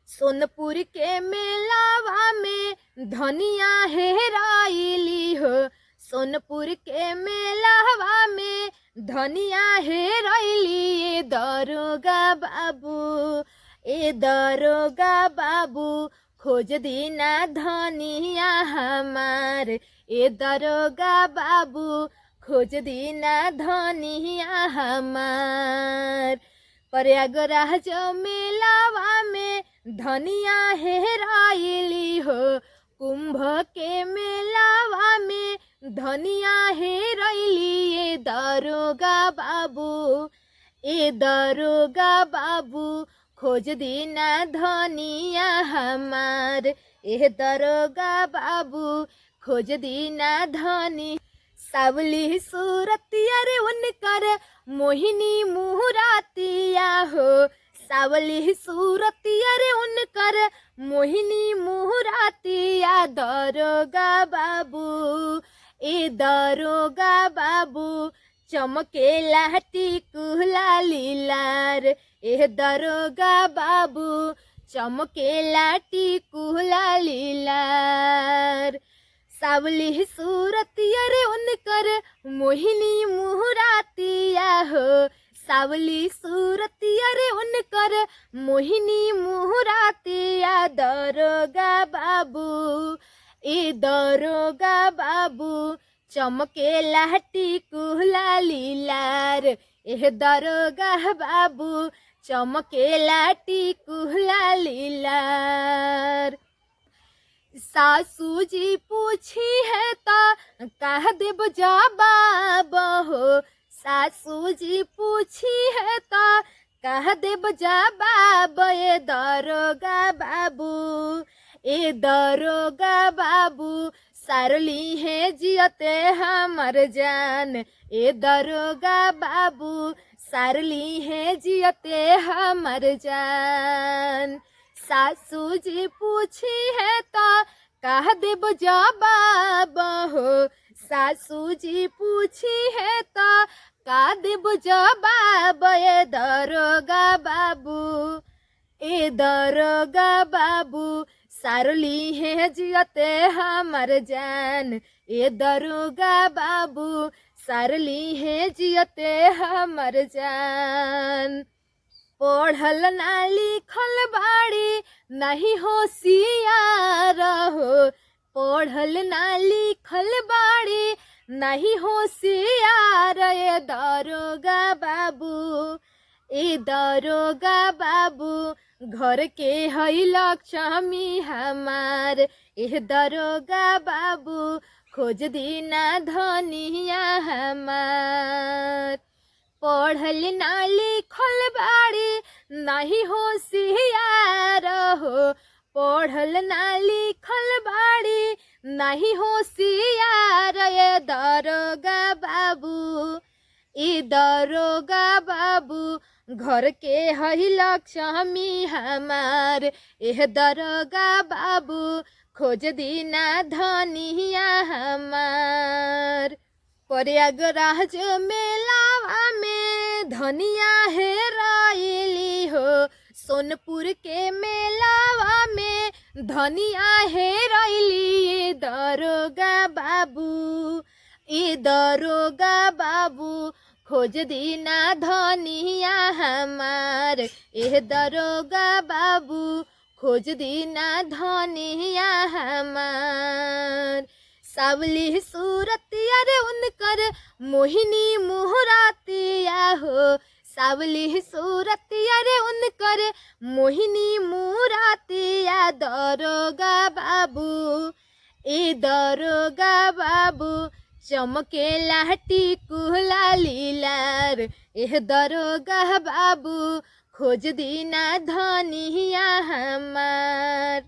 सोनपुर के मेलावा में धनिया हेराइली हो। सोनपुर के मेलावा में धनिया हेराइली। ए दरोगा बाबू, ए दरोगा बाबू, खोज दीना धनिया हमार। ए दरोगा बाबू, खोज दीना धनिया हमार। प्रयागराज मेलावा में धनिया हेराइली हो। कुंभ के मेलावा में धनिया हेराइली। ए दरोगा बाबू, ए दरोगा बाबू, खोज दीना धनिया हमार। ए दरोगा बाबू, खोज दीना धनी। सावली सूरतिया रे उनकर मोहिनी मुहरातिया हो। सावली सूरतिया रे उनकर मोहिनी मुहरातिया। दरोगा बाबू, ए दरोगा बाबू, चमकेला टिकुला लीलार। ए दरोगा बाबू, चमकेला टिकुला लीलार। सावली सूरतिया रे उनकर मोहिनी मुहरातिया हो। सावली सूरतिया रे उनकर मोहिनी मुहरातिया। दरोगा बाबू, ए दरोगा बाबू, चमकेला टिकुला लीलार। ए दरोगा बाबू, चमकेला टिकुला लीलार। सासू जी पूछी है ता कह देब जवाब हो। सासू जी पूछी है ता कह देब जवाब। ए दरोगा बाबू, ए दरोगा बाबू, सारली है जियते हमर जान। ए दरोगा बाबू, सारली है जियते हमर जान। सासू जी पूछी है तो कह देब जवाब हो। सासू जी पूछी है तो कह देब जवाब। ए दरोगा बाबू, ए दरोगा बाबू, सारली है जियते हमर जान। ए दरोगा बाबू, सारली है जियते हमर जान। पढ़ल ना लिखल बाड़ी नहीं होशियार हो। पढ़ल ना लिखल बाड़ी नहीं होशियार। ए दरोगा बाबू, ए दरोगा बाबू, घर के हई लक्ष्मी हमार। ए दरोगा बाबू, खोज दीना धनिया हमार। पढ़ल ना लिखल बाड़ी नहीं होशियार हो। पढ़ल ना लिखल बाड़ी नहीं होशियार। ए दरोगा बाबू, ए दरोगा बाबू, घर के हई लक्ष्मी हमार। ए दरोगा बाबू, खोज दीना धनिया हमार। प्रयागराज मेलावा में धनिया हेराइली हो। सोनपुर के मेलावा में धनिया हेराइली। ए दरोगा बाबू, ए दरोगा बाबू, खोज दीना धनिया हमार। ए दरोगा बाबू, खोज दीना धनिया हमार। सावली सूरतिया रे उनकर मोहिनी मुहरातिया हो। सावली सूरतिया रे उनकर मोहिनी मुहरातिया। दरोगा बाबू, ए दरोगा बाबू, चमकेला टिकुला लीलार। ए दरोगा बाबू, खोज दीना धनिया हमार।